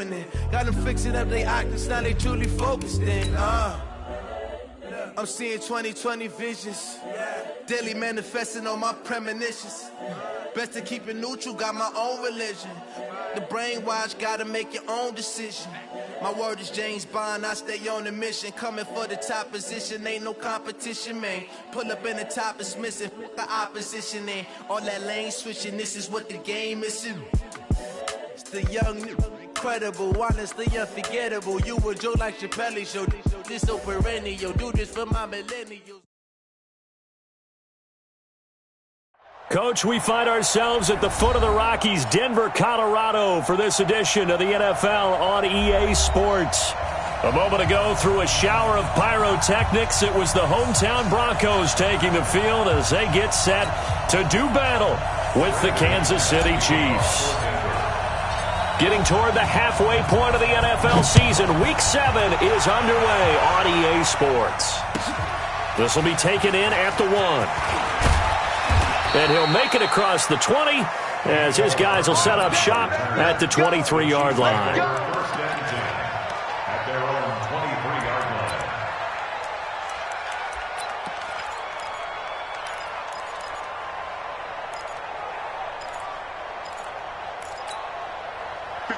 opening. Got them fixing up they octaves, now they truly focused in. I'm seeing 2020 visions. Daily manifesting on my premonitions. Best to keep it neutral, got my own religion. The brainwash, gotta make your own decision. My word is James Bond, I stay on the mission. Coming for the top position, ain't no competition, man. Pull up in the top is missing, the opposition in. All that lane switching, this is what the game is. It's the young, incredible, honestly unforgettable. You a Joe like Chappelle show, this so perennial. Do this for my millennials. Coach, we find ourselves at the foot of the Rockies, Denver, Colorado, for this edition of the NFL on EA Sports. A moment ago, through a shower of pyrotechnics, it was the hometown Broncos taking the field as they get set to do battle with the Kansas City Chiefs. Getting toward the halfway point of the NFL season, Week 7 is underway on EA Sports. This will be taken in at the 1. And he'll make it across the 20 as his guys will set up shop at the 23-yard line. First and 10 at their own 23-yard line.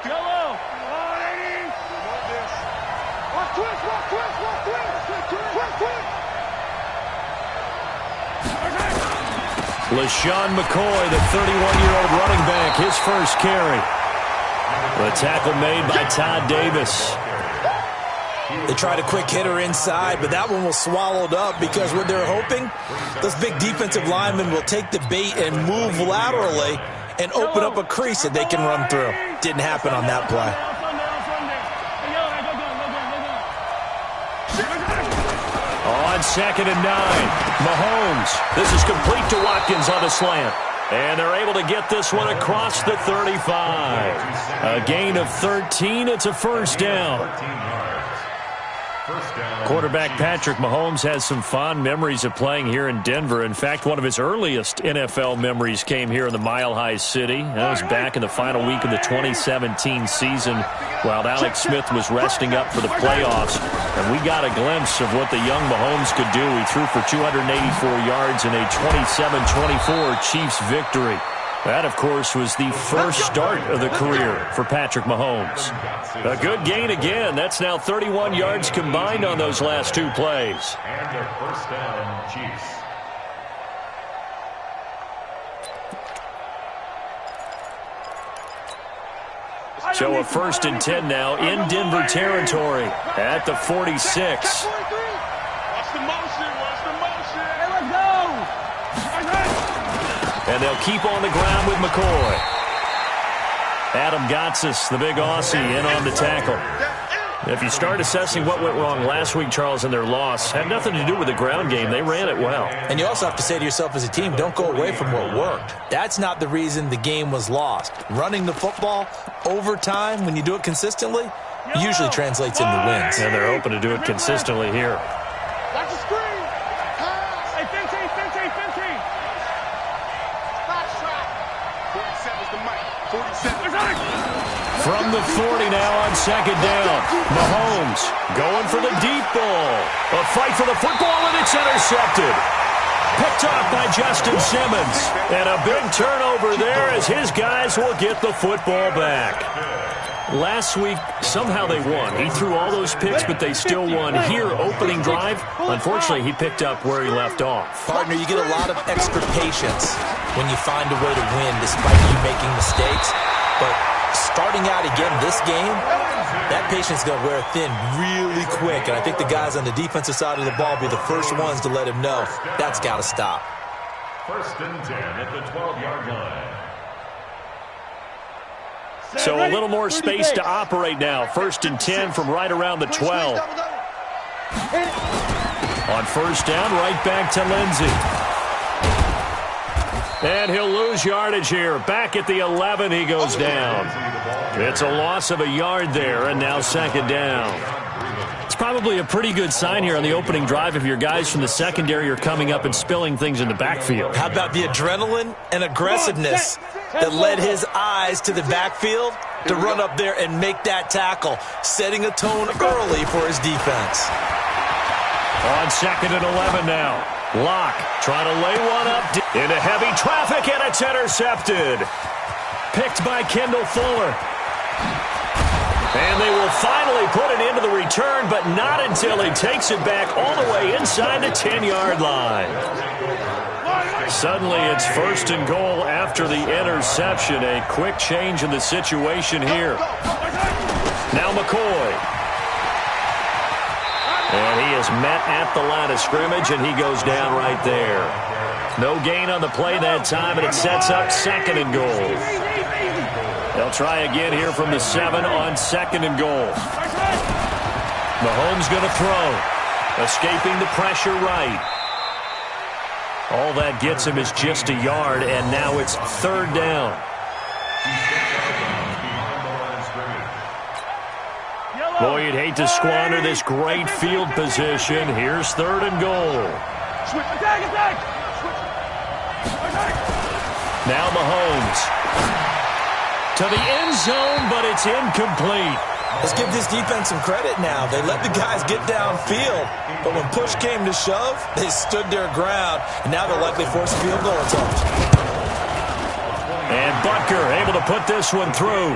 Yellow. Oh, ladies. Walk twist, walk twist, walk twist. Twist, twist. LaShawn McCoy, the 31-year-old running back, his first carry. The tackle made by Todd Davis. They tried a quick hitter inside, but that one was swallowed up because what they're hoping, those big defensive linemen will take the bait and move laterally and open up a crease that they can run through. Didn't happen on that play. On 2nd and 9, Mahomes. This is complete to Watkins on a slant. And they're able to get this one across the 35. A gain of 13. It's a first down. Quarterback Patrick Mahomes has some fond memories of playing here in Denver. In fact, one of his earliest NFL memories came here in the Mile High City. That was back in the final week of the 2017 season while Alex Smith was resting up for the playoffs. And we got a glimpse of what the young Mahomes could do. He threw for 284 yards in a 27-24 Chiefs victory. That, of course, was the first start of the career for Patrick Mahomes. A good gain again. That's now 31 yards combined on those last two plays. And their first down, Chiefs. So a 1st and 10 now in Denver territory at the 46. Watch the motion, watch the motion. Hey, let's go. And they'll keep on the ground with McCoy. Adam Gotsis, the big Aussie, in on the tackle. If you start assessing what went wrong last week, Charles, in their loss, had nothing to do with the ground game. They ran it well. And you also have to say to yourself as a team, don't go away from what worked. That's not the reason the game was lost. Running the football over time, when you do it consistently, usually translates into wins. And they're hoping to do it consistently here. Watch the screen. Hey, Fenty. Flash track. 47's the mic. 47. From the 40 now on 2nd down. Mahomes going for the deep ball. A fight for the football, and it's intercepted. Picked off by Justin Simmons. And a big turnover there as his guys will get the football back. Last week, somehow they won. He threw all those picks, but they still won. Here, opening drive, unfortunately, he picked up where he left off. Partner, you get a lot of extra patience when you find a way to win despite you making mistakes. But starting out again this game, that patience is going to wear thin really quick. And I think the guys on the defensive side of the ball will be the first ones to let him know that's got to stop. 1st and 10 at the 12-yard line. So a little more space to operate now. 1st and 10 from right around the 12. On 1st down, right back to Lindsey. And he'll lose yardage here. Back at the 11, he goes down. It's a loss of a yard there, and now 2nd down. It's probably a pretty good sign here on the opening drive if your guys from the secondary are coming up and spilling things in the backfield. How about the adrenaline and aggressiveness that led his eyes to the backfield to run up there and make that tackle, setting a tone early for his defense. On 2nd and 11 now. Locke trying to lay one up into heavy traffic, and it's intercepted. Picked by Kendall Fuller. And they will finally put it into the return, but not until he takes it back all the way inside the 10-yard line. Suddenly it's 1st and goal after the interception. A quick change in the situation here. Now McCoy. And he is met at the line of scrimmage, and he goes down right there. No gain on the play that time, and it sets up 2nd and goal. They'll try again here from the 7 on 2nd and goal. Mahomes going to throw. Escaping the pressure right. All that gets him is just a yard, and now it's 3rd down. Boy, you'd hate to squander this great field position. Here's 3rd and goal. Now Mahomes. To the end zone, but it's incomplete. Let's give this defense some credit now. They let the guys get downfield, but when push came to shove, they stood their ground, and now they'll likely force a field goal attempt. And Butker able to put this one through.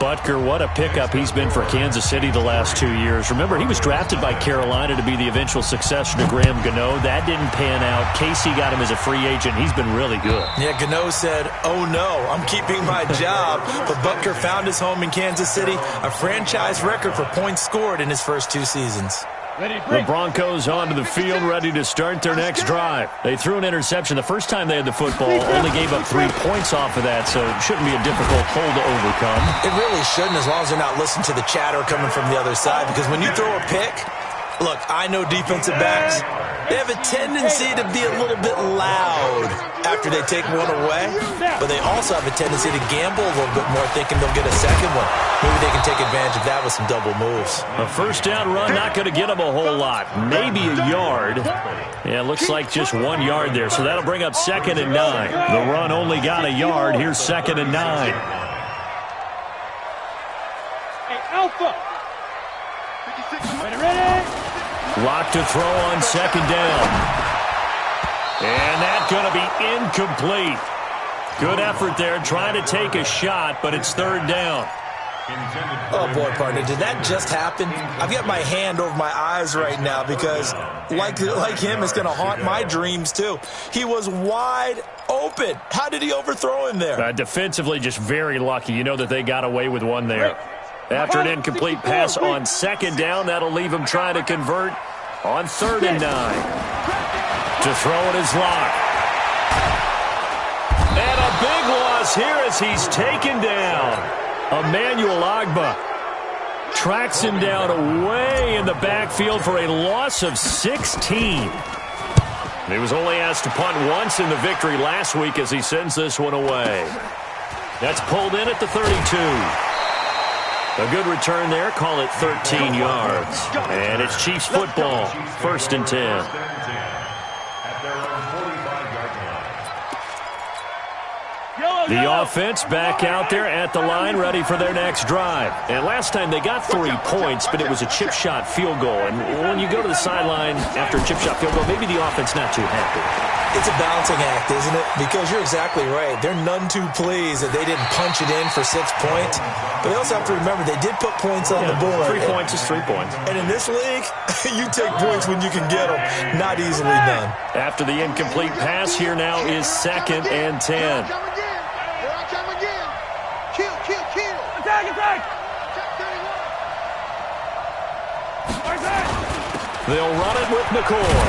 Butker, what a pickup he's been for Kansas City the last 2 years. Remember, he was drafted by Carolina to be the eventual successor to Graham Gano. That didn't pan out. Casey got him as a free agent. He's been really good. Yeah, Gano said, oh no, I'm keeping my job. But Butker found his home in Kansas City, a franchise record for points scored in his first 2 seasons. The Broncos onto the field, ready to start their next drive. They threw an interception the first time they had the football, only gave up 3 points off of that, so it shouldn't be a difficult hole to overcome. It really shouldn't, as long as they're not listening to the chatter coming from the other side, because when you throw a pick, look, I know defensive backs, they have a tendency to be a little bit loud after they take one away, but they also have a tendency to gamble a little bit more, thinking they'll get a second one. Maybe they can take advantage of that with some double moves. A 1st down run, not going to get them a whole lot. Maybe a yard. Yeah, looks like just 1 yard there, so that'll bring up 2nd and 9. The run only got a yard. Here's 2nd and 9. Hey, Alpha. 56. Ready? Lock to throw on 2nd down. And that's going to be incomplete. Good effort there, trying to take a shot, but it's 3rd down. Oh, boy, partner, did that just happen? I've got my hand over my eyes right now because, like him, it's going to haunt my dreams, too. He was wide open. How did he overthrow him there? Defensively, just very lucky. You know that they got away with one there. After an incomplete pass on 2nd down, that'll leave him trying to convert on 3rd and 9. To throw it is Locke. And a big loss here as he's taken down. Emmanuel Ogbah tracks him down away in the backfield for a loss of 16. He was only asked to punt once in the victory last week as he sends this one away. That's pulled in at the 32. A good return there. Call it 13 yards. And it's Chiefs football. 1st and 10. The offense back out there at the line, ready for their next drive. And last time they got 3 points, but it was a chip shot field goal. And when you go to the sideline after a chip shot field goal, maybe the offense not too happy. It's a balancing act, isn't it? Because you're exactly right. They're none too pleased that they didn't punch it in for 6 points. But they also have to remember they did put points on the board. 3 points is 3 points. And in this league, you take points when you can get them. Not easily done. After the incomplete pass, here now is 2nd and 10. They'll run it with McCoy.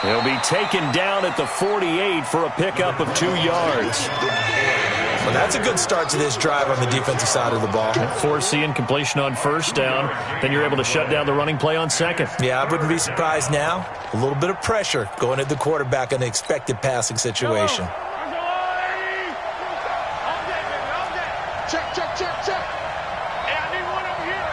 He'll be taken down at the 48 for a pickup of 2 yards. Well, that's a good start to this drive on the defensive side of the ball. Force the incompletion on 1st down. Then you're able to shut down the running play on 2nd. Yeah, I wouldn't be surprised now. A little bit of pressure going at the quarterback in an expected passing situation. Check. Hey, I need one over here.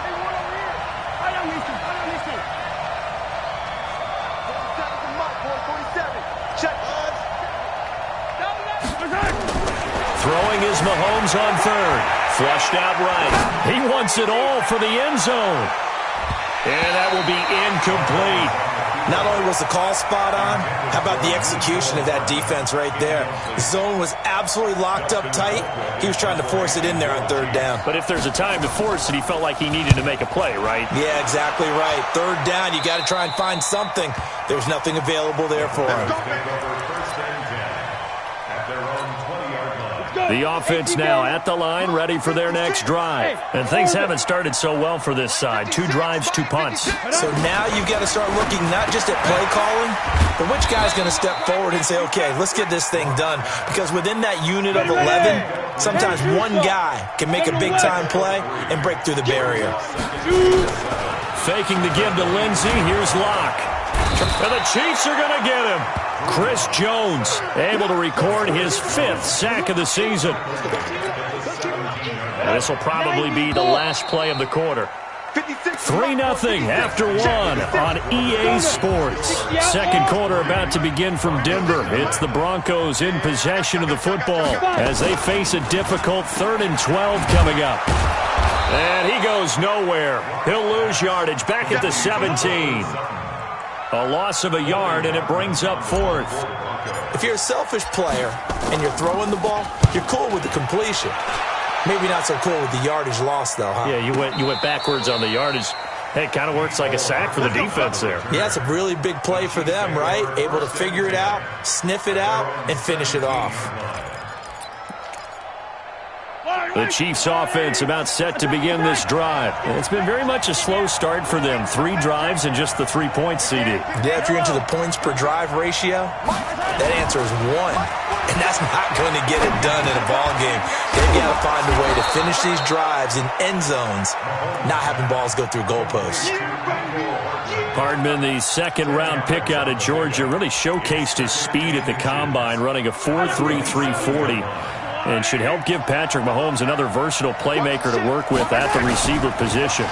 Jones on third. Flushed out right. He wants it all for the end zone. And that will be incomplete. Not only was the call spot on, how about the execution of that defense right there? The zone was absolutely locked up tight. He was trying to force it in there on third down. But if there's a time to force it, he felt like he needed to make a play, right? Yeah, exactly right. Third down, you got to try and find something. There's nothing available there for him. The offense now at the line, ready for their next drive. And things haven't started so well for this side. 2 drives, 2 punts. So now you've got to start looking not just at play calling, but which guy's going to step forward and say, okay, let's get this thing done. Because within that unit of 11, sometimes one guy can make a big-time play and break through the barrier. Faking the give to Lindsey. Here's Locke. And the Chiefs are going to get him. Chris Jones able to record his 5th sack of the season. This will probably be the last play of the quarter. 3-0 after 1 on EA Sports. Second quarter about to begin from Denver. It's the Broncos in possession of the football as they face a difficult 3rd and 12 coming up. And he goes nowhere. He'll lose yardage back at the 17. A loss of a yard, and it brings up 4th. If you're a selfish player and you're throwing the ball, you're cool with the completion. Maybe not so cool with the yardage loss, though, huh? Yeah, you went backwards on the yardage. Hey, it kind of works like a sack for the defense there. Yeah, it's a really big play for them, right? Able to figure it out, sniff it out, and finish it off. The Chiefs offense about set to begin this drive. It's been very much a slow start for them. 3 drives and just the 3 points, CD. Yeah, if you're into the points per drive ratio, that answer is 1. And that's not going to get it done in a ball game. They've got to find a way to finish these drives in end zones, not having balls go through goalposts. Hardman, the second-round pick out of Georgia, really showcased his speed at the Combine, running a 4.33 40. And should help give Patrick Mahomes another versatile playmaker to work with at the receiver position.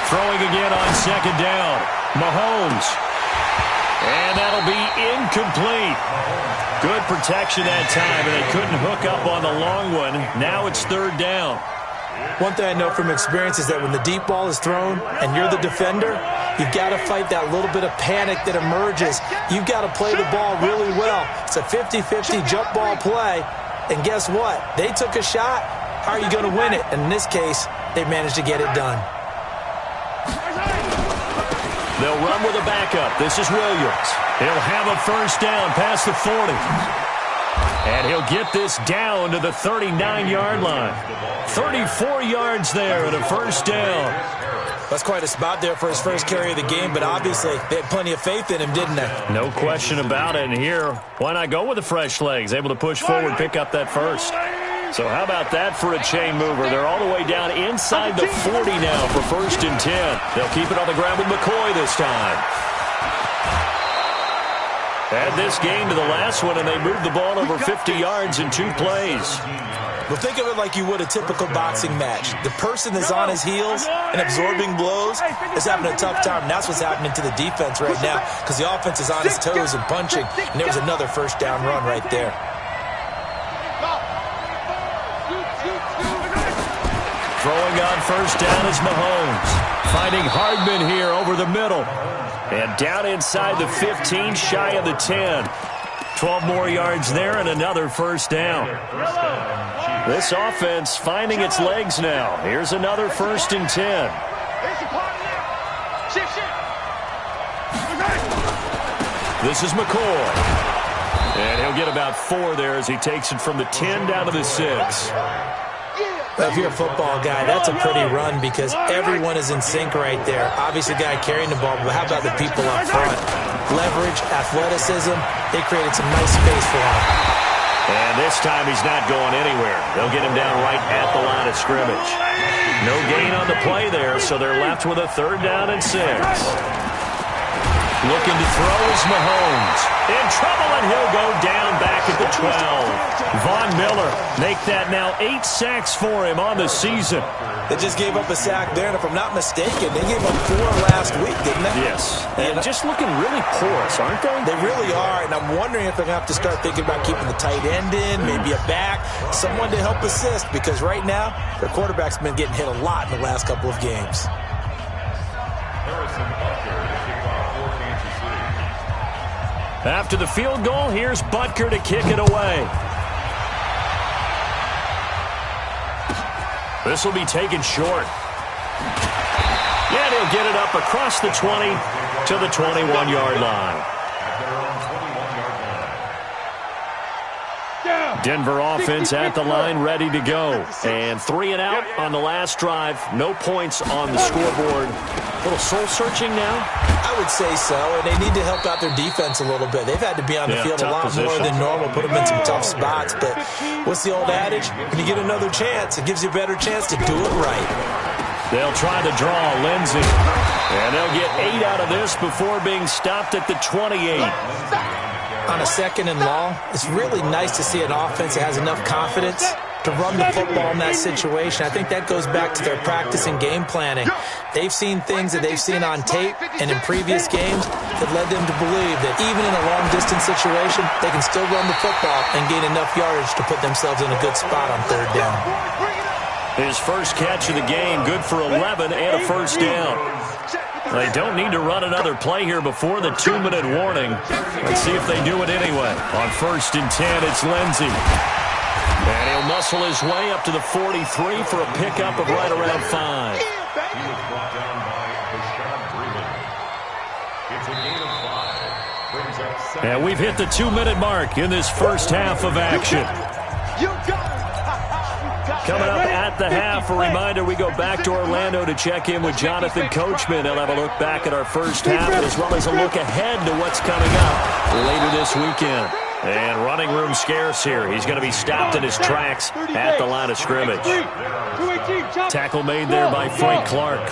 Throwing again on second down. Mahomes. And that'll be incomplete. Good protection that time, and they couldn't hook up on the long one. Now it's 3rd down. One thing I know from experience is that when the deep ball is thrown and you're the defender, you've got to fight that little bit of panic that emerges. You've got to play the ball really well. It's a 50-50 jump ball play. And guess what? They took a shot. How are you going to win it? And in this case, they managed to get it done. They'll run with a backup. This is Williams. He'll have a first down past the 40. And he'll get this down to the 39-yard line. 34 yards there and a first down. That's quite a spot there for his first carry of the game, but obviously they had plenty of faith in him, didn't they? No question about it. And here, why not go with the fresh legs? Able to push forward, pick up that first. So how about that for a chain mover? They're all the way down inside the 40 now for 1st and 10. They'll keep it on the ground with McCoy this time. Add this game to the last one, and they moved the ball over 50 yards in 2 plays. Well, think of it like you would a typical boxing match. The person is on his heels and absorbing blows is having a tough time. And that's what's happening to the defense right now because the offense is on his toes and punching. And there was another first down run right there. Throwing on first down is Mahomes. Finding Hardman here over the middle. And down inside the 15, shy of the 10. 12 more yards there and another first down. This offense finding its legs now. Here's another 1st and 10. This is McCoy. And he'll get about 4 there as he takes it from the 10 down to the 6. If you're a football guy, that's a pretty run because everyone is in sync right there. Obviously, the guy carrying the ball, but how about the people up front? Leverage, athleticism, they created some nice space for him. And this time he's not going anywhere. They'll get him down right at the line of scrimmage. No gain on the play there, so they're left with a 3rd down and 6. Looking to throw is Mahomes. In trouble, and he'll go down back at the 12. Von Miller make that now 8 sacks for him on the season. They just gave up a sack there, and if I'm not mistaken, they gave up 4 last week, didn't they? Yes, and just looking really porous, aren't they? They really are, and I'm wondering if they're going to have to start thinking about keeping the tight end in, maybe a back, someone to help assist, because right now, their quarterback's been getting hit a lot in the last couple of games. After the field goal, here's Butker to kick it away. This will be taken short. And he'll get it up across the 20 to the 21-yard line. Denver offense at the line, ready to go. And 3 and out on the last drive. No points on the scoreboard. A little soul-searching now? I would say so, and they need to help out their defense a little bit. They've had to be on the field a lot more than normal, put them in some tough spots. But what's the old adage? When you get another chance, it gives you a better chance to do it right. They'll try to draw Lindsey. And they'll get 8 out of this before being stopped at the 28. On a 2nd and long, it's really nice to see an offense that has enough confidence to run the football in that situation. I think that goes back to their practice and game planning. They've seen things that they've seen on tape and in previous games that led them to believe that even in a long-distance situation, they can still run the football and gain enough yardage to put themselves in a good spot on 3rd down. His first catch of the game, good for 11 and a first down. They don't need to run another play here before the 2-minute warning. Let's see if they do it anyway. On 1st and 10, it's Lindsey. And he'll muscle his way up to the 43 for a pickup of right around 5. He was brought down by Bashaud Breeland. It's a gain of 5. Brings up 7. And we've hit the 2-minute mark in this first half of action. Coming up at the half, a reminder, we go back to Orlando to check in with Jonathan Coachman. He'll have a look back at our first half as well as a look ahead to what's coming up later this weekend. And running room scarce here. He's going to be stopped in his tracks at the line of scrimmage. Tackle made there by Frank Clark.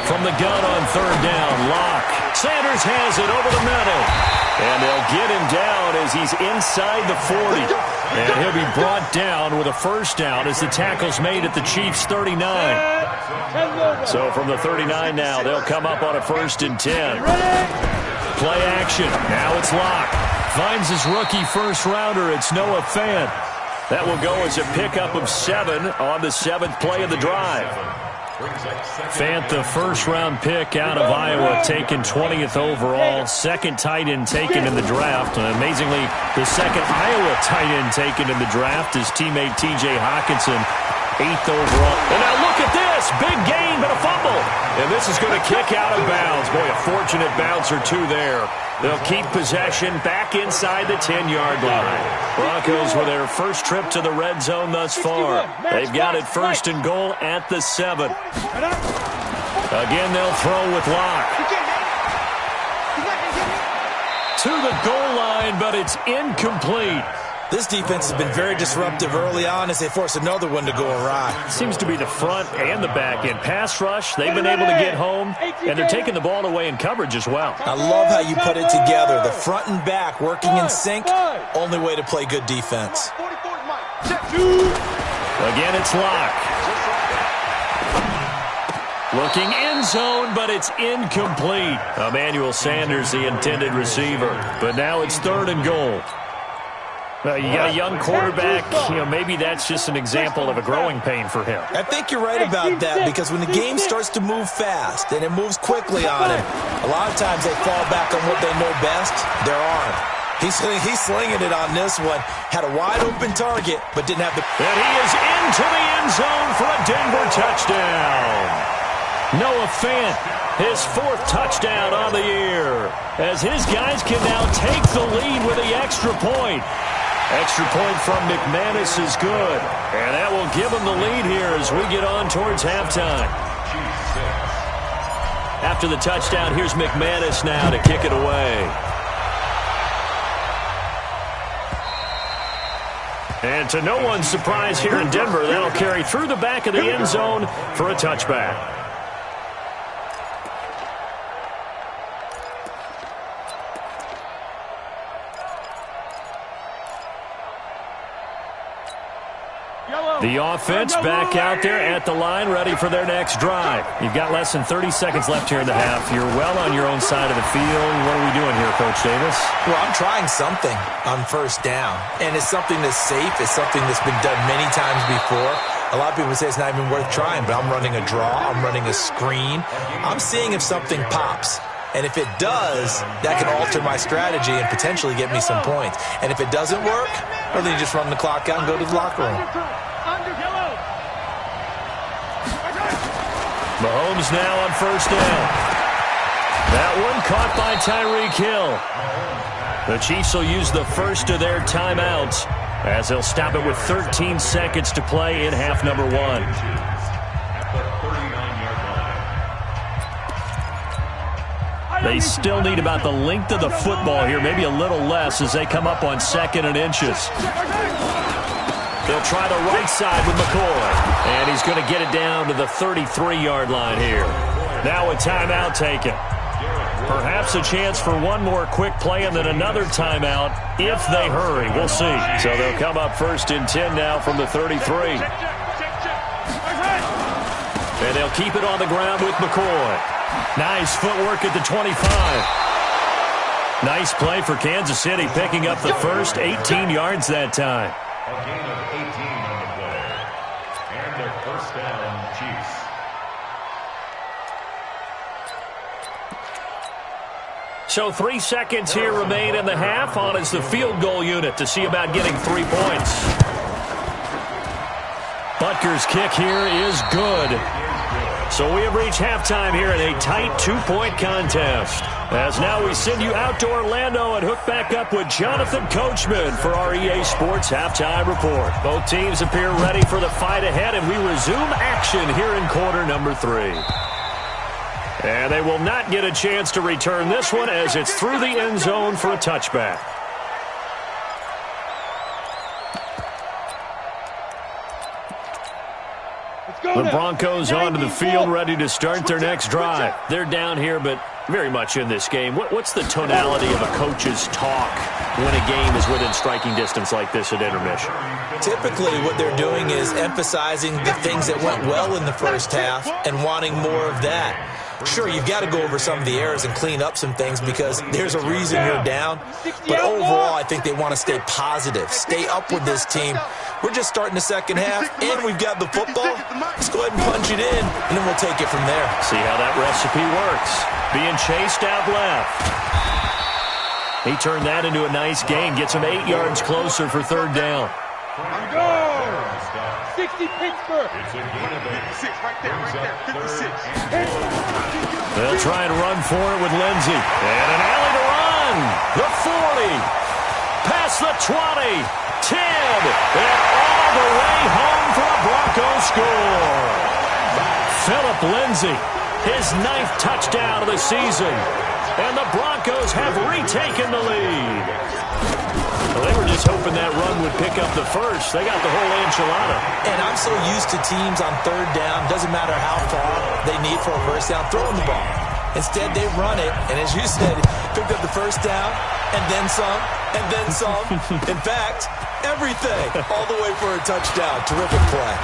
From the gun on 3rd down, Locke. Sanders has it over the middle. And they'll get him down as he's inside the 40. And he'll be brought down with a first down as the tackle's made at the Chiefs' 39. So from the 39 now, they'll come up on a 1st and 10. Play action. Now it's Locke. Finds his rookie first-rounder. It's Noah Fant. That will go as a pickup of 7 on the 7th play of the drive. Fant, the first-round pick out of Iowa, taken 20th overall. 2nd tight end taken in the draft. And amazingly, the 2nd Iowa tight end taken in the draft is teammate T.J. Hockenson, 8th overall. And now look at this. Big gain, but a fumble. And this is going to kick out of bounds. Boy, a fortunate bounce or two there. They'll keep possession back inside the 10-yard line. Broncos with their first trip to the red zone thus far. They've got it 1st and goal at the 7. Again, they'll throw with Locke. To the goal line, but it's incomplete. This defense has been very disruptive early on as they force another one to go awry. Seems to be the front and the back end. Pass rush, they've been able to get home, and they're taking the ball away in coverage as well. I love how you put it together. The front and back working in sync, only way to play good defense. Again, it's Locke. Looking end zone, but it's incomplete. Emmanuel Sanders, the intended receiver. But now it's 3rd and goal. You got a young quarterback, maybe that's just an example of a growing pain for him. I think you're right about that because when the game starts to move fast and it moves quickly on him, a lot of times they fall back on what they know best, their arm. He's slinging it on this one. Had a wide-open target, but didn't have the... And he is into the end zone for a Denver touchdown. Noah Fant, his 4th touchdown on the year, as his guys can now take the lead with the extra point. Extra point from McManus is good, and that will give him the lead here as we get on towards halftime. After the touchdown, here's McManus now to kick it away. And to no one's surprise here in Denver, that'll carry through the back of the end zone for a touchback. The offense back out there at the line, ready for their next drive. You've got less than 30 seconds left here in the half. You're well on your own side of the field. What are we doing here, Coach Davis? Well, I'm trying something on first down, and it's something that's safe. It's something that's been done many times before. A lot of people say it's not even worth trying, but I'm running a draw. I'm running a screen. I'm seeing if something pops. And if it does, that can alter my strategy and potentially get me some points. And if it doesn't work, well, then you just run the clock out and go to the locker room. Mahomes now on first down. That one caught by Tyreek Hill. The Chiefs will use the first of their timeouts as they'll stop it with 13 seconds to play in half number 1. They still need about the length of the football here, maybe a little less as they come up on 2nd and inches. They'll try the right side with McCoy, and he's going to get it down to the 33-yard line here. Now a timeout taken. Perhaps a chance for one more quick play and then another timeout if they hurry. We'll see. So they'll come up 1st and 10 now from the 33. And they'll keep it on the ground with McCoy. Nice footwork at the 25. Nice play for Kansas City, picking up the first 18 yards that time. A gain of 18 on the play. And their first down, Chiefs. So 3 seconds here remain in the half. On is the field goal unit to see about getting 3 points. Butker's kick here is good. So we have reached halftime here in a tight 2-point contest. As now we send you out to Orlando and hook back up with Jonathan Coachman for our EA Sports Halftime Report. Both teams appear ready for the fight ahead, and we resume action here in quarter number 3. And they will not get a chance to return this one as it's through the end zone for a touchback. The Broncos onto the field, ready to start their next drive. They're down here, but very much in this game. What's the tonality of a coach's talk when a game is within striking distance like this at intermission? Typically, what they're doing is emphasizing the things that went well in the first half and wanting more of that. Sure, you've got to go over some of the errors and clean up some things because there's a reason you're down. But overall, I think they want to stay positive, stay up with this team. We're just starting the second half, and we've got the football. Let's go ahead and punch it in, and then we'll take it from there. See how that recipe works. Being chased out left. He turned that into a nice gain, gets him 8 yards closer for 3rd down. Go! 60 Pittsburgh. It's a gain of 8. 56 right there. 56. They'll try and run for it with Lindsey. And an alley to run. The 40. Past the 20. 10. And all the way home for a Broncos score. Phillip Lindsey, his 9th touchdown of the season. And the Broncos have retaken the lead. Well, they were just hoping that run would pick up the first. They got the whole enchilada. And I'm so used to teams on 3rd down, doesn't matter how far they need for a first down, throwing the ball. Instead, they run it, and as you said, picked up the first down, and then some, and then some. In fact, everything, all the way for a touchdown. Terrific play.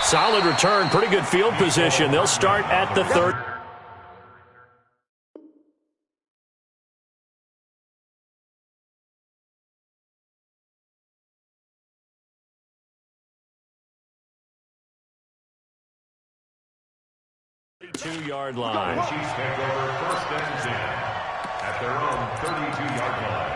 Solid return, pretty good field position. They'll start at the 3rd. Two-yard line. The Chiefs take over 1st and 10 at their own 32-yard line.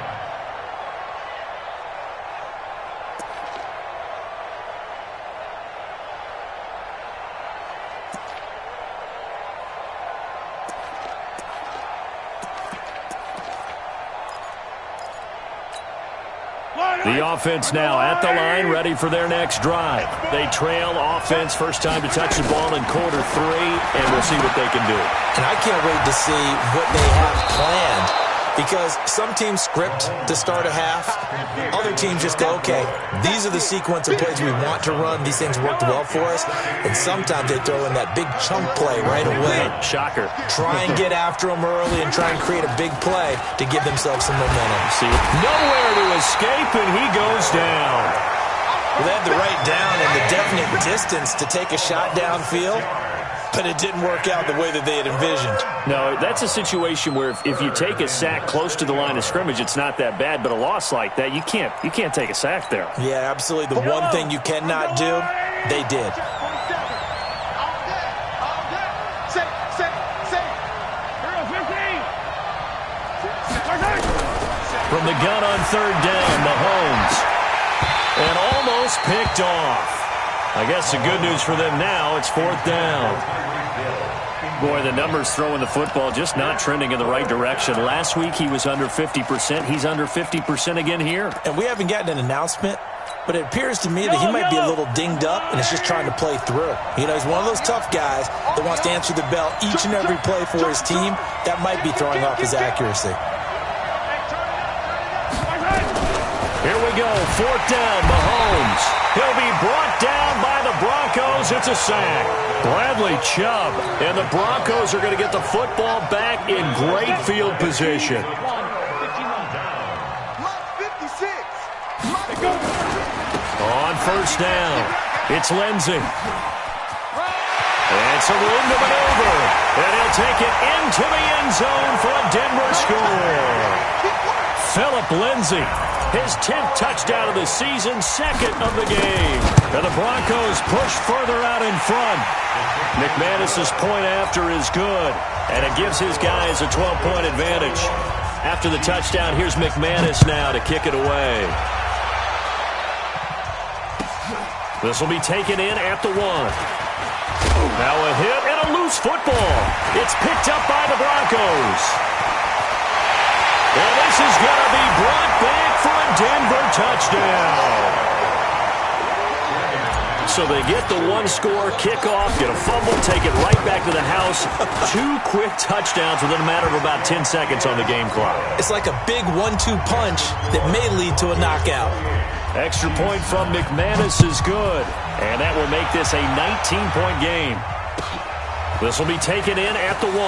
The offense now at the line, ready for their next drive. They trail offense, first time to touch the ball in quarter 3, and we'll see what they can do. And I can't wait to see what they have planned because some teams script to start a half. Other teams just go, okay, these are the sequence of plays we want to run. These things worked well for us. And sometimes they throw in that big chunk play right away. Shocker. Try and get after them early and try and create a big play to give themselves some momentum. See, nowhere to escape, and he goes down. Well, they had the right down and the definite distance to take a shot downfield, but it didn't work out the way that they had envisioned. No, that's a situation where if you take a sack close to the line of scrimmage, it's not that bad, but a loss like that, you can't take a sack there. Yeah, absolutely. The one thing you cannot do, they did. From the gun on third down, Mahomes. And almost picked off. I guess the good news for them now, it's fourth down. Boy, the numbers throwing the football just not trending in the right direction. Last week he was under 50%. He's under 50% again here. And we haven't gotten an announcement, but it appears to me that he might be a little dinged up and is just trying to play through. You know, he's one of those tough guys that wants to answer the bell each and every play for his team. That might be throwing off his accuracy. Here we go, fourth down, Mahomes. He'll be brought down by the Broncos. It's a sack. Bradley Chubb. And the Broncos are going to get the football back in great field position. On first down, it's Lindsey. It's a room to maneuver. And he'll take it into the end zone for a Denver score. Philip Lindsey, his 10th touchdown of the season, second of the game. And the Broncos push further out in front. McManus's point after is good, and it gives his guys a 12-point advantage. After the touchdown, here's McManus now to kick it away. This will be taken in at the 1. Now a hit and a loose football. It's picked up by the Broncos. And this is going to be brought back for a Denver touchdown. So they get the one-score kickoff, get a fumble, take it right back to the house. 2 quick touchdowns within a matter of about 10 seconds on the game clock. It's like a big 1-2 punch that may lead to a knockout. Extra point from McManus is good, and that will make this a 19-point game. This will be taken in at the 1.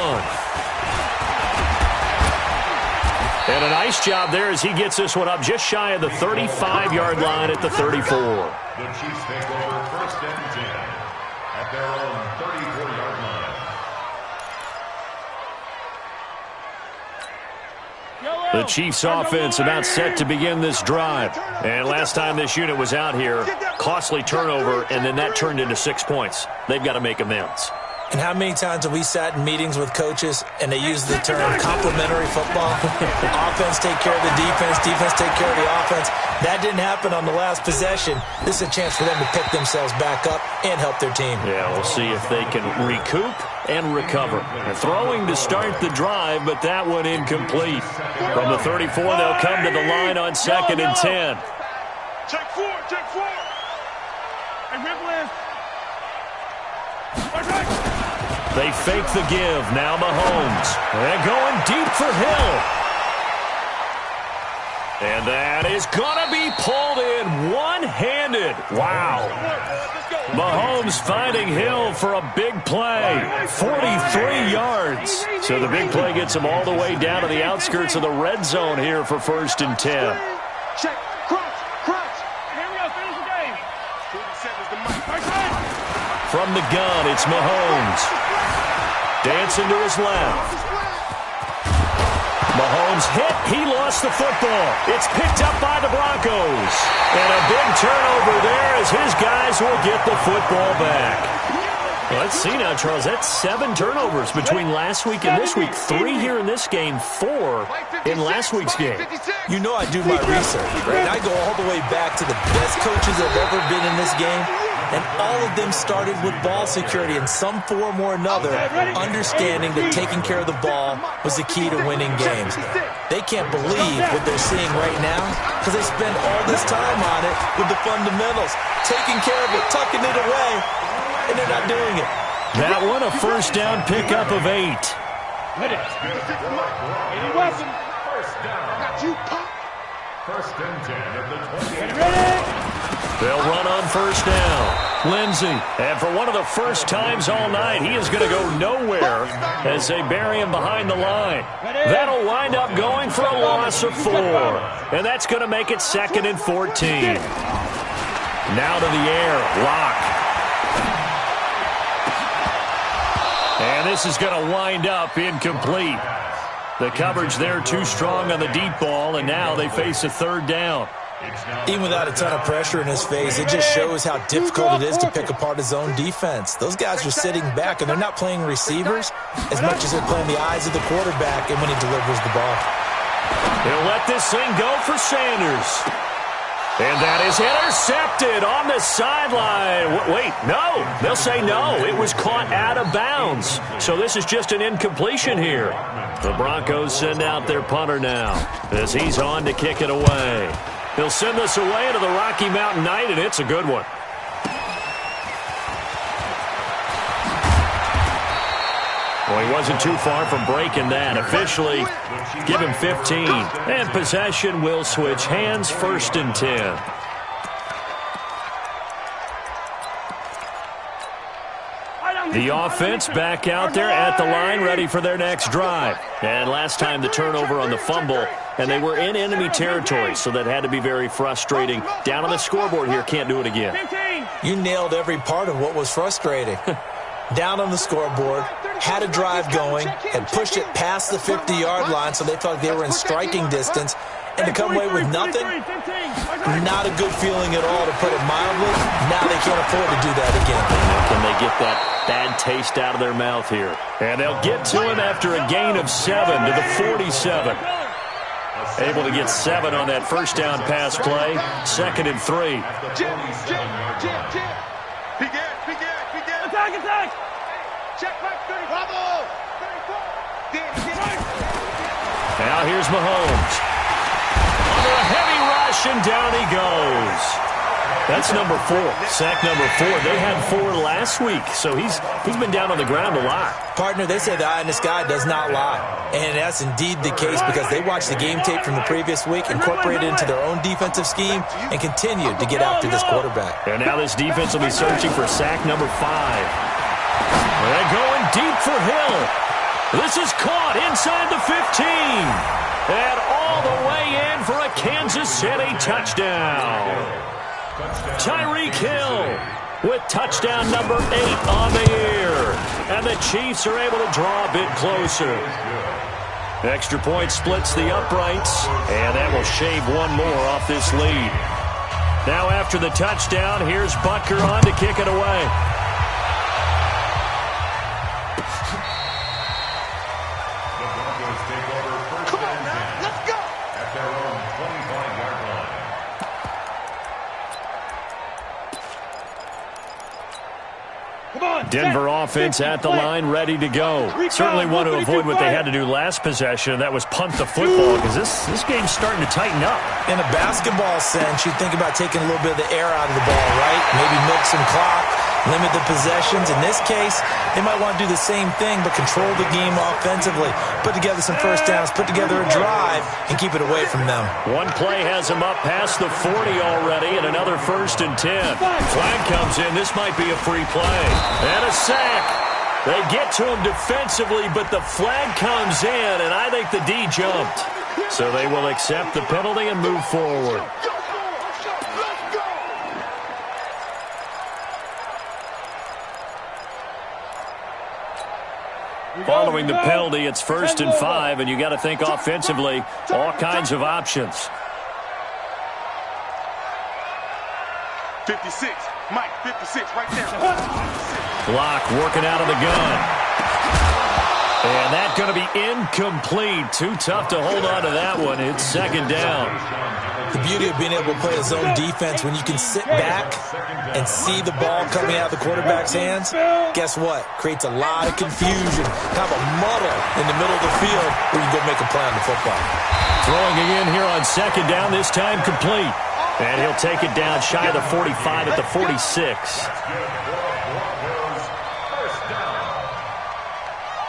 And a nice job there as he gets this one up just shy of the 35-yard line at the 34. The Chiefs take over first and 10 at their own 34-yard line. The Chiefs offense about set to begin this drive. And last time this unit was out here, costly turnover, and then that turned into 6 points. They've got to make amends. And how many times have we sat in meetings with coaches and they use the term complementary football? Offense take care of the defense, defense take care of the offense. That didn't happen on the last possession. This is a chance for them to pick themselves back up and help their team. Yeah, we'll see if they can recoup and recover. They're throwing to start the drive, but that one incomplete. From the 34, they'll come to the line on 2nd and 10. Check 4, check 4. Hey, Ripley. They fake the give. Now Mahomes. And going deep for Hill. And that is going to be pulled in one-handed. Wow. Mahomes finding Hill for a big play. 43 yards. So the big play gets him all the way down to the outskirts of the red zone here for 1st and 10. Check. Crunch. Here we go. Finish the game. 47 is the mic. From the gun, it's Mahomes. Dancing to his left. Mahomes hit. He lost the football. It's picked up by the Broncos. And a big turnover there as his guys will get the football back. Well, let's see now, Charles. That's 7 turnovers between last week and this week. 3 here in this game, 4 in last week's game. You know I do my research, right? I go all the way back to the best coaches that have ever been in this game. And all of them started with ball security in some form or another, understanding that taking care of the ball was the key to winning games. They can't believe what they're seeing right now because they spend all this time on it with the fundamentals, taking care of it, tucking it away, and they're not doing it. That one a first down pickup of 8. Ready. First down. First and 10 at the 20. Ready. They'll run on first down. Lindsey, and for one of the first times all night, he is going to go nowhere as they bury him behind the line. That'll wind up going for a loss of 4. And that's going to make it 2nd and 14. Now to the air. Lock. And this is going to wind up incomplete. The coverage there too strong on the deep ball, and now they face a third down. Even without a ton of pressure in his face, it just shows how difficult it is to pick apart his own defense. Those guys are sitting back, and they're not playing receivers as much as they're playing the eyes of the quarterback and when he delivers the ball. He'll let this thing go for Sanders. And that is intercepted on the sideline. Wait, no. They'll say no. It was caught out of bounds. So this is just an incompletion here. The Broncos send out their punter now as he's on to kick it away. He'll send this away to the Rocky Mountain Knight, and it's a good one. Well, he wasn't too far from breaking that. Officially, give him 15. And possession will switch hands, 1st and 10. The offense back out there at the line, ready for their next drive. And last time the turnover on the fumble, and they were in enemy territory, so that had to be very frustrating. Down on the scoreboard here, can't do it again. You nailed every part of what was frustrating. Down on the scoreboard, had a drive going, had pushed it past the 50-yard line so they thought they were in striking distance, and to come away with nothing, not a good feeling at all, to put it mildly. Now they can't afford to do that again. Can they get that bad taste out of their mouth here? And they'll get to him after a gain of 7 to the 47. Able to get 7 on that first down pass play. 2nd and 3. Attack! Check back 30. Bravo! 34. Now here's Mahomes. Under a heavy rush, and down he goes. That's number 4. Sack number 4. They had 4 last week, so he's been down on the ground a lot. Partner, they say the eye in the sky does not lie. And that's indeed the case because they watched the game tape from the previous week, incorporated it into their own defensive scheme, and continued to get after this quarterback. And now this defense will be searching for sack number 5. They're going deep for Hill. This is caught inside the 15. And all the way in for a Kansas City touchdown. Tyreek Hill with touchdown number 8 on the year. And the Chiefs are able to draw a bit closer. Extra point splits the uprights, and that will shave one more off this lead. Now after the touchdown, here's Butker on to kick it away. The Broncos take over first and 10. Let's go! At their own 25-yard line. Denver offense at the line, ready to go. Certainly want to avoid what they had to do last possession. That was punt the football, because this game's starting to tighten up. In a basketball sense, you think about taking a little bit of the air out of the ball, right? Maybe milk some clock, limit the possessions. In this case, they might want to do the same thing, but control the game offensively. Put together some first downs, put together a drive, and keep it away from them. One play has them up past the 40 already, and another 1st and 10. Flag comes in. This might be a free play. And a sack. They get to him defensively, but the flag comes in, and I think the D jumped. So they will accept the penalty and move forward. Following the penalty, it's 1st and 5, and you got to think offensively, all kinds of options. 56. Mike, 56, right there. Block working out of the gun. And that's going to be incomplete. Too tough to hold on to that one. It's 2nd down. The beauty of being able to play a zone defense when you can sit back and see the ball coming out of the quarterback's hands, guess what? Creates a lot of confusion. Have a muddle in the middle of the field where you can go make a play on the football. Throwing it in here on 2nd down, this time complete. And he'll take it down shy of the 45 at the 46. First down.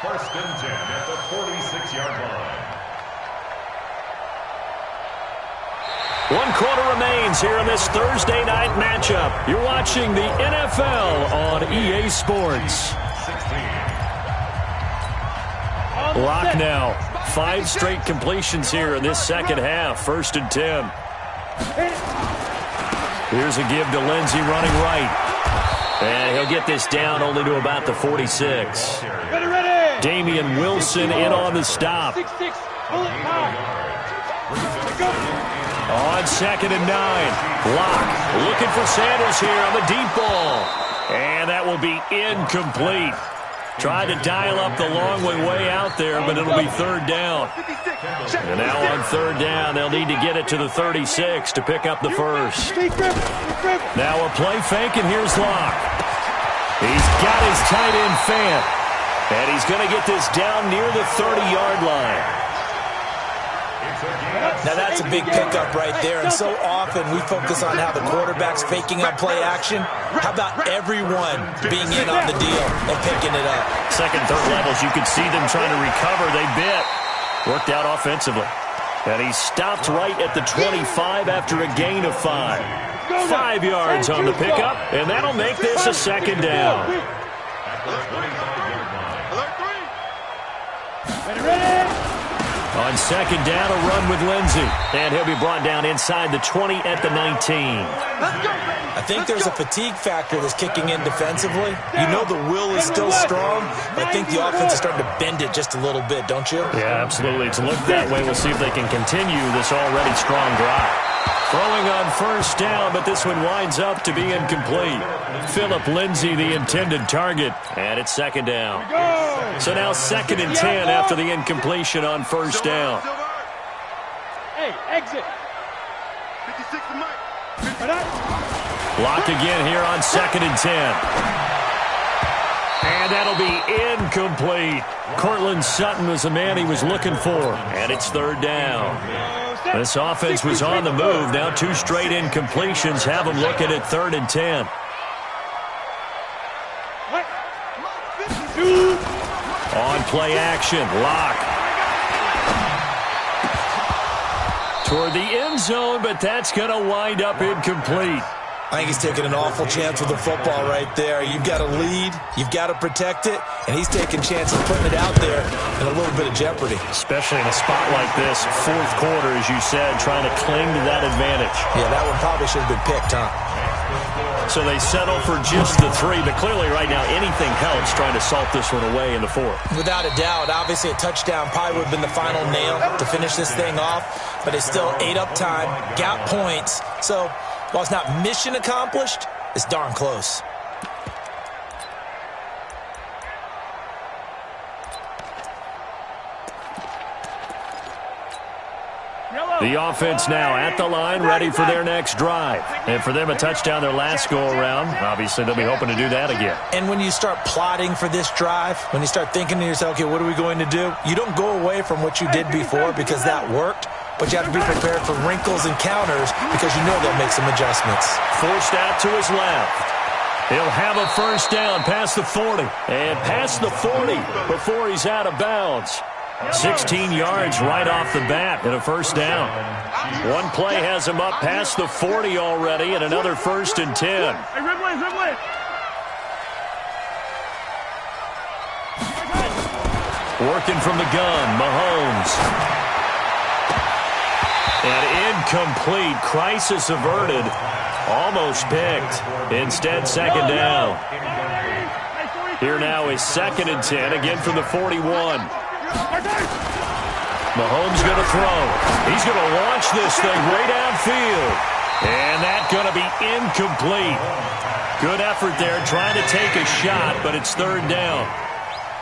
1st and 10 at the 46-yard line. 1 quarter remains here in this Thursday night matchup. You're watching the NFL on EA Sports. 16. Lock now. 5 straight completions here in this second half. 1st and 10. Here's a give to Lindsey running right. And he'll get this down only to about the 46. Ready. Damian Wilson in on the stop. 6-6. Bullet power. Go. On 2nd and 9. Locke looking for Sanders here on the deep ball. And that will be incomplete. Tried to dial up the long way out there, but it'll be 3rd down. And now on 3rd down, they'll need to get it to the 36 to pick up the first. Now a play fake, and here's Locke. He's got his tight end fan. And he's going to get this down near the 30-yard line. Now that's a big pickup right there, and so often we focus on how the quarterback's faking up play action. How about everyone being in on the deal and picking it up? Second, third levels, you could see them trying to recover. They bit. Worked out offensively. And he stopped right at the 25 after a gain of 5. 5 yards on the pickup, and that'll make this a 2nd down. Ready. On 2nd down, a run with Lindsey. And he'll be brought down inside the 20 at the 19. I think there's a fatigue factor that's kicking in defensively. You know the will is still strong, but I think the offense is starting to bend it just a little bit, don't you? Yeah, absolutely. It's looked that way. We'll see if they can continue this already strong drive. Throwing on 1st down, but this one winds up to be incomplete. Phillip Lindsay, the intended target, and it's 2nd down. So now 2nd and 10 after the incompletion on 1st down. Hey, exit. 56 to Mike. Block again here on 2nd and 10. And that'll be incomplete. Cortland Sutton was the man he was looking for, and it's 3rd down. This offense was on the move. Now 2 straight incompletions have them looking at 3rd and 10. On play action, Locke. Toward the end zone, but that's going to wind up incomplete. I think he's taking an awful chance with the football right there. You've got to lead, you've got to protect it, and he's taking chances putting it out there in a little bit of jeopardy. Especially in a spot like this, 4th quarter, as you said, trying to cling to that advantage. Yeah, that one probably should have been picked, huh? So they settle for just the 3, but clearly right now anything helps trying to salt this one away in the 4th. Without a doubt, obviously a touchdown probably would have been the final nail to finish this thing off, but it's still ate up time, got points, so while it's not mission accomplished, it's darn close. The offense now at the line, ready for their next drive. And for them, a touchdown their last go-around. Obviously, they'll be hoping to do that again. And when you start plotting for this drive, when you start thinking to yourself, okay, what are we going to do? You don't go away from what you did before because that worked, but you have to be prepared for wrinkles and counters because you know they'll make some adjustments. Forced out to his left. He'll have a 1st down past the 40. And past the 40 before he's out of bounds. 16 yards right off the bat and a 1st down. One play has him up past the 40 already and another 1st and 10. Working from the gun, Mahomes. And incomplete. Crisis averted. Almost picked. Instead, 2nd down. Here now is 2nd and 10, again from the 41. Mahomes going to throw. He's going to launch this thing way downfield. And that's going to be incomplete. Good effort there trying to take a shot, but it's 3rd down.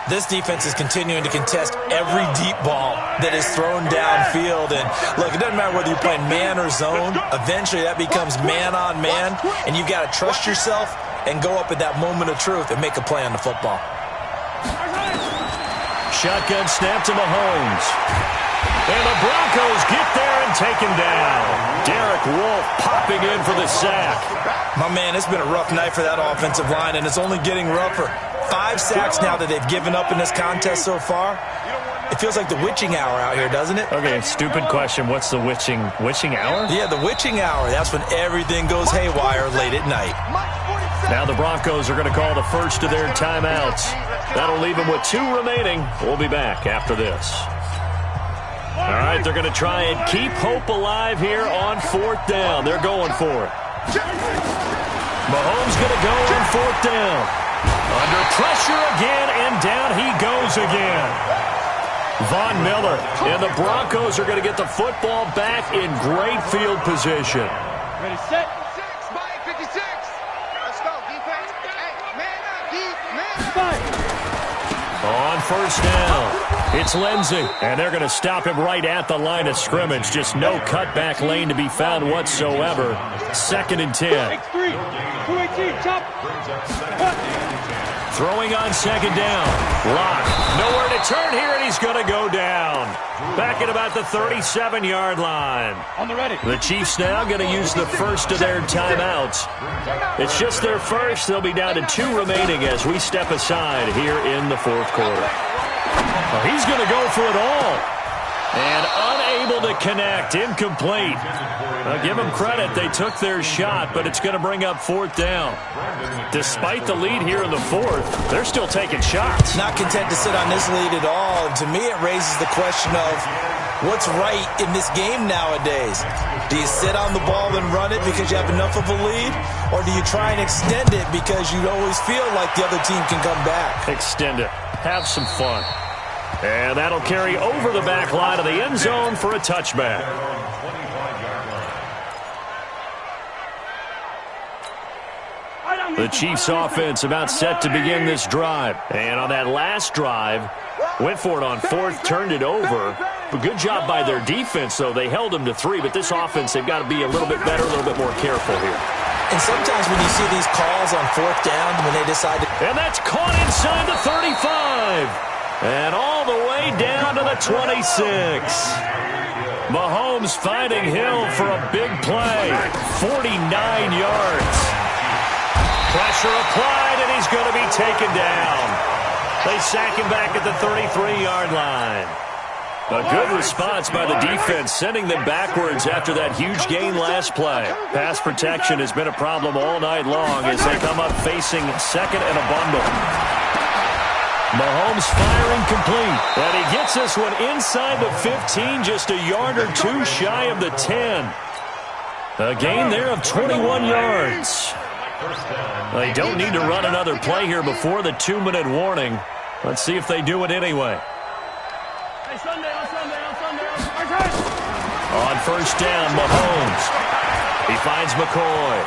This defense is continuing to contest every deep ball that is thrown downfield. And look, it doesn't matter whether you're playing man or zone. Eventually that becomes man on man, and you've got to trust yourself and go up at that moment of truth and make a play on the football. Shotgun snap to Mahomes. And the Broncos get there and take him down. Derek Wolfe popping in for the sack. My man, it's been a rough night for that offensive line, and it's only getting rougher. 5 sacks now that they've given up in this contest so far. It feels like the witching hour out here, doesn't it? Okay, stupid question. What's the witching hour? Yeah, the witching hour. That's when everything goes haywire late at night. Now the Broncos are going to call the first of their timeouts. That'll leave them with 2 remaining. We'll be back after this. All right, they're going to try and keep hope alive here on 4th down. They're going for it. Mahomes going to go on fourth down. Under pressure again, and down he goes again. Von Miller and the Broncos are going to get the football back in great field position. Ready, set. 6 by 56. Let's go, defense. Hey, man up, man up. On first down, it's Lindsey, and they're going to stop him right at the line of scrimmage. Just no cutback lane to be found whatsoever. 2nd and 10. X3, 218, chop. Throwing on 2nd down. Lock. Nowhere to turn here, and he's going to go down. Back at about the 37-yard line. On the ready. The Chiefs now going to use the first of their timeouts. It's just their first. They'll be down to 2 remaining as we step aside here in the 4th quarter. Well, he's going to go for it all. And unable to connect. Incomplete. Now, give them credit. They took their shot, but it's going to bring up 4th down. Despite the lead here in the 4th, they're still taking shots. Not content to sit on this lead at all. And to me, it raises the question of what's right in this game nowadays. Do you sit on the ball and run it because you have enough of a lead? Or do you try and extend it because you always feel like the other team can come back? Extend it. Have some fun. And that'll carry over the back line of the end zone for a touchback. The Chiefs offense about set to begin this drive. And on that last drive, went for it on 4th, turned it over. A good job by their defense, though. They held them to 3, but this offense, they've got to be a little bit better, a little bit more careful here. And sometimes when you see these calls on 4th down, when they decide to... And that's caught inside the 35. And all the way down to the 26. Mahomes finding Hill for a big play. 49 yards. Pressure applied, and he's going to be taken down. They sack him back at the 33-yard line. A good response by the defense, sending them backwards after that huge gain last play. Pass protection has been a problem all night long as they come up facing 2nd and a bundle. Mahomes firing complete. And he gets this one inside the 15, just a yard or 2 shy of the 10. A gain there of 21 yards. They don't need to run another play here before the 2-minute warning. Let's see if they do it anyway. On first down, Mahomes. He finds McCoy.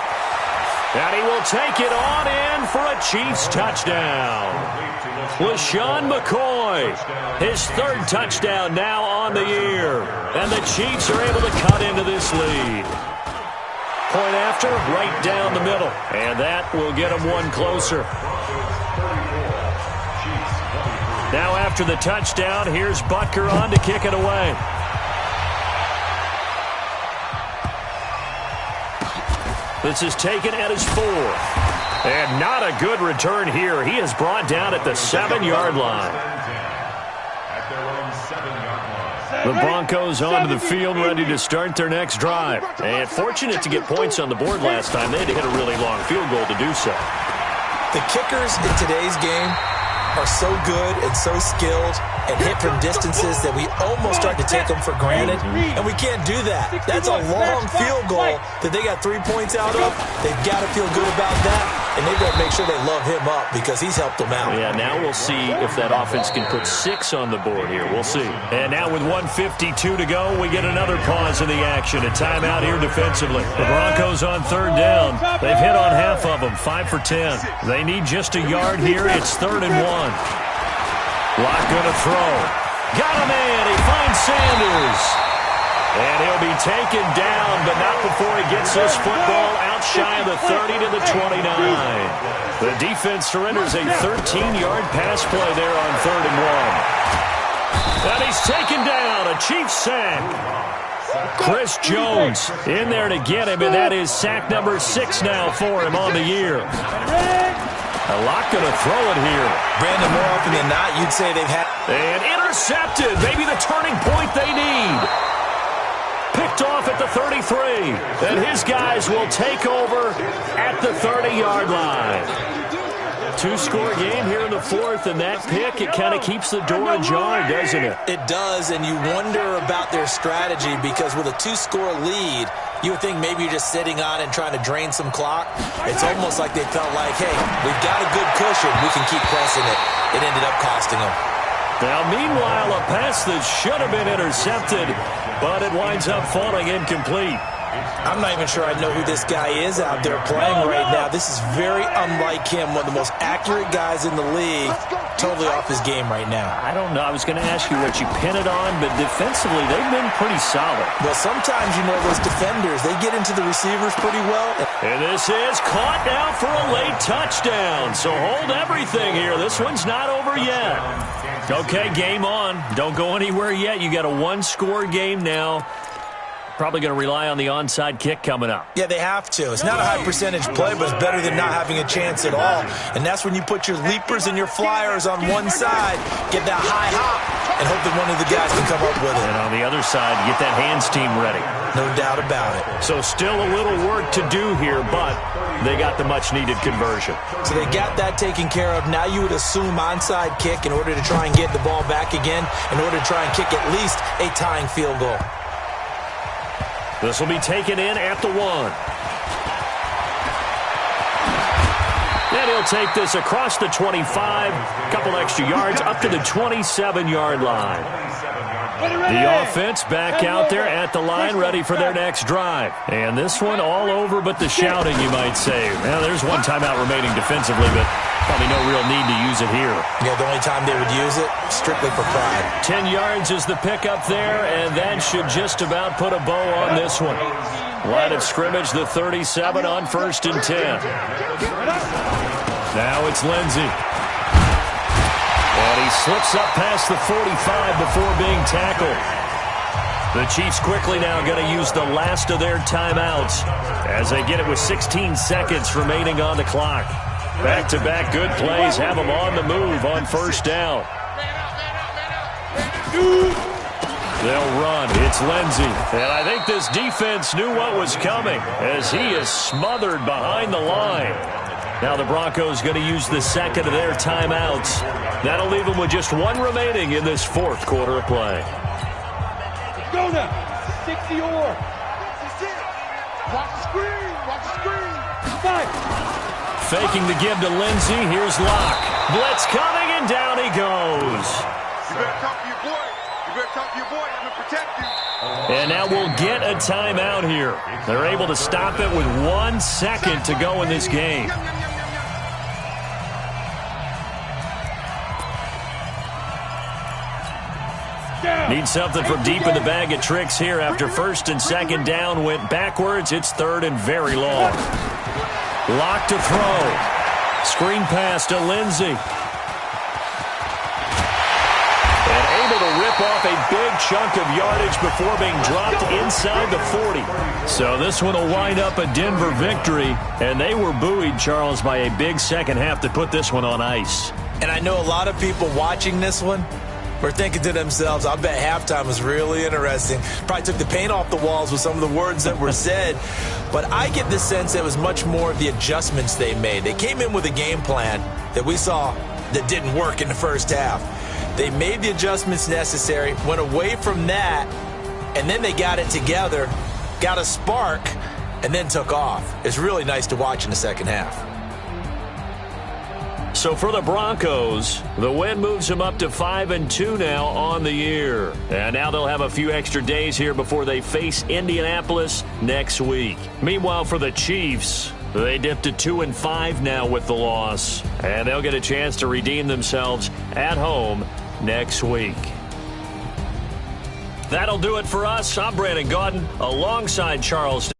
And he will take it on in for a Chiefs touchdown. LaShawn McCoy, his 3rd touchdown now on the year. And the Chiefs are able to cut into this lead. Point after, right down the middle. And that will get them one closer. Now after the touchdown, here's Butker on to kick it away. This is taken at his 4th. And not a good return here. He is brought down at the 7-yard line. The Broncos onto the field, ready to start their next drive. And fortunate to get points on the board last time. They had to hit a really long field goal to do so. The kickers in today's game are so good and so skilled and hit from distances that we almost start to take them for granted, and we can't do that. That's a long field goal that they got 3 points out of. They've got to feel good about that, and they've got to make sure they love him up because he's helped them out. Yeah, now we'll see if that offense can put 6 on the board here. We'll see. And now with 1:52 to go, we get another pause in the action. A timeout here defensively. The Broncos on 3rd down. They've hit on half of them, 5 for 10. They need just a yard here. It's 3rd and 1. Lock gonna throw. Got him in. He finds Sanders. And he'll be taken down, but not before he gets this football out shy of the 30 to the 29. The defense surrenders a 13-yard pass play there on 3rd and 1. And he's taken down. A Chiefs sack. Chris Jones in there to get him, and that is sack number 6 now for him on the year. A lot going to throw it here. Brandon, more often than not, you'd say they've had... And intercepted. Maybe the turning point they need. Picked off at the 33. And his guys will take over at the 30-yard line. Two-score game here in the fourth, and that pick, it kind of keeps the door ajar, doesn't it? It does, and you wonder about their strategy because with a two-score lead, you would think maybe you're just sitting on and trying to drain some clock. It's almost like they felt like, hey, we've got a good cushion. We can keep pressing it. It ended up costing them. Now, meanwhile, a pass that should have been intercepted, but it winds up falling incomplete. I'm not even sure I know who this guy is out there playing right now. This is very unlike him, one of the most accurate guys in the league. Totally off his game right now. I don't know. I was going to ask you what you pin it on, but defensively, they've been pretty solid. Well, sometimes, you know, those defenders, they get into the receivers pretty well. And this is caught now for a late touchdown. So hold everything here. This one's not over yet. Okay, game on. Don't go anywhere yet. You got a one-score game now. Probably going to rely on the onside kick coming up. Yeah, they have to. It's not a high percentage play, but it's better than not having a chance at all. And that's when you put your leapers and your flyers on one side, get that high hop, and hope that one of the guys can come up with it. And on the other side, get that hands team ready. No doubt about it. So still a little work to do here, but they got the much-needed conversion. So they got that taken care of. Now you would assume onside kick in order to try and get the ball back again, in order to try and kick at least a tying field goal. This will be taken in at the 1. And he'll take this across the 25, a couple extra yards, up to the 27-yard line. The offense back out there at the line, ready for their next drive. And this one all over but the shouting, you might say. Well, there's one timeout remaining defensively, but probably no real need to use it here. Yeah, the only time they would use it, strictly for pride. 10 yards is the pickup there, and that should just about put a bow on this one. Line of scrimmage, the 37 on 1st and 10. Now it's Lindsey. And he slips up past the 45 before being tackled. The Chiefs quickly now going to use the last of their timeouts as they get it with 16 seconds remaining on the clock. Back-to-back good plays have them on the move on 1st down. They'll run. It's Lindsey. And I think this defense knew what was coming as he is smothered behind the line. Now the Broncos going to use the second of their timeouts. That'll leave them with just one remaining in this fourth quarter of play. Go now. 60 or. Watch the screen. Watch the screen. Fight. Faking the give to Lindsey. Here's Locke. Blitz coming, and down he goes. You better talk to your boy. You better talk to your boy. I'm going to protect you. And now we'll get a timeout here. They're able to stop it with 1 second to go in this game. Need something from deep in the bag of tricks here after 1st and 2nd down went backwards. It's 3rd and very long. Lock to throw. Screen pass to Lindsey. And able to rip off a big chunk of yardage before being dropped inside the 40. So this one will wind up a Denver victory. And they were buoyed, Charles, by a big second half to put this one on ice. And I know a lot of people watching this one were thinking to themselves, I bet halftime was really interesting. Probably took the paint off the walls with some of the words that were said. But I get the sense it was much more of the adjustments they made. They came in with a game plan that we saw that didn't work in the first half. They made the adjustments necessary, went away from that, and then they got it together, got a spark, and then took off. It's really nice to watch in the second half. So for the Broncos, the win moves them up to 5-2 now on the year. And now they'll have a few extra days here before they face Indianapolis next week. Meanwhile, for the Chiefs, they dipped to 2-5 now with the loss. And they'll get a chance to redeem themselves at home next week. That'll do it for us. I'm Brandon Gaudin alongside Charles